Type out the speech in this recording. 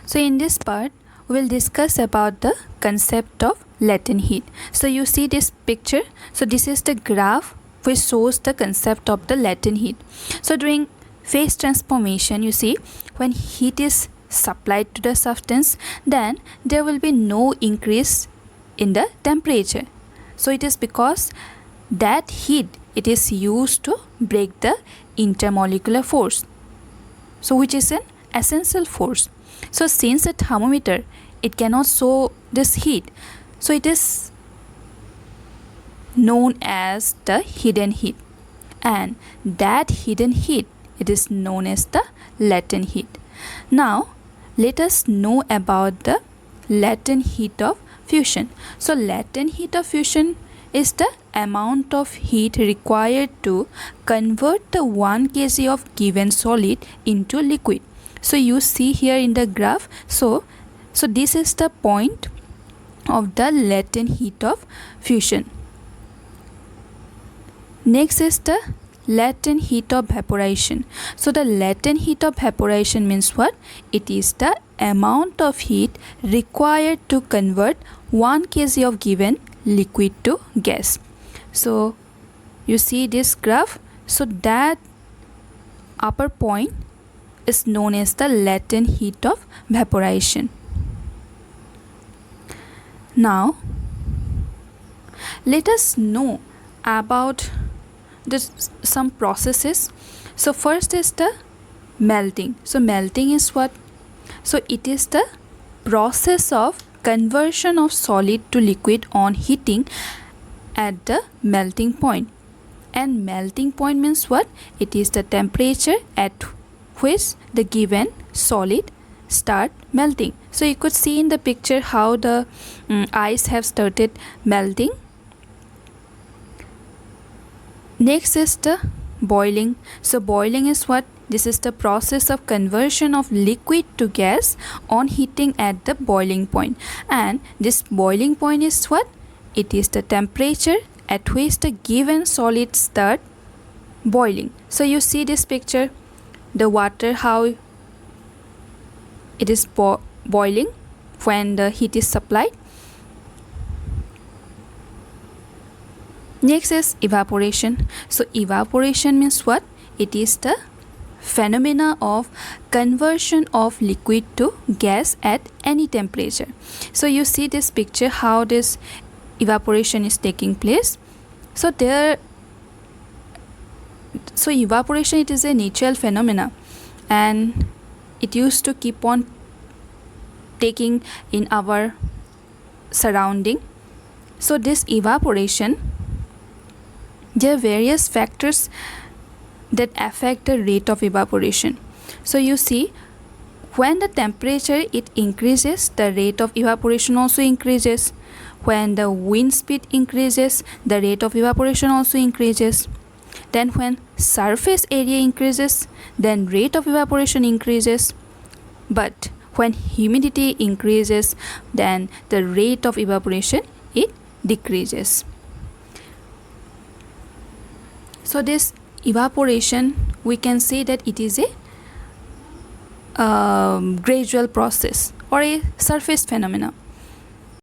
So in this part, we will discuss about the concept of latent heat. So you see this picture. So this is the graph which shows the concept of the latent heat. So during phase transformation, you see when heat is supplied to the substance, then there will be no increase in the temperature. So it is because that heat it is used to break the intermolecular force, so which is an essential force. So since a thermometer it cannot show this heat, so it is known as the hidden heat, and that hidden heat it is known as the latent heat. Now let us know about the latent heat of fusion. So latent heat of fusion is the amount of heat required to convert the 1 kg of given solid into liquid. So you see here in the graph, so this is the point of the latent heat of fusion. Next is the latent heat of evaporation. So the latent heat of evaporation means what? It is the amount of heat required to convert 1 kg of given liquid to gas. So you see this graph, so that upper point is known as the latent heat of evaporation. Now let us know about some processes. So first is the melting. So melting is what? So it is the process of conversion of solid to liquid on heating at the melting point. And melting point means what? It is the temperature at which the given solid start melting. So you could see in the picture how the ice have started melting. Next is the boiling. So boiling is what? This is the process of conversion of liquid to gas on heating at the boiling point. And this boiling point is what? It is the temperature at which the given solid start boiling. So you see this picture, the water, how it is boiling when the heat is supplied. Next is evaporation. So evaporation means what? It is the phenomena of conversion of liquid to gas at any temperature. So you see this picture how this evaporation is taking place. So evaporation it is a natural phenomena, and it used to keep on taking in our surrounding. So this evaporation, there are various factors that affect the rate of evaporation. So you see when the temperature it increases, the rate of evaporation also increases. When the wind speed increases, the rate of evaporation also increases. Then when surface area increases, then rate of evaporation increases. But when humidity increases, then the rate of evaporation it decreases. So this evaporation, we can say that it is a gradual process or a surface phenomena.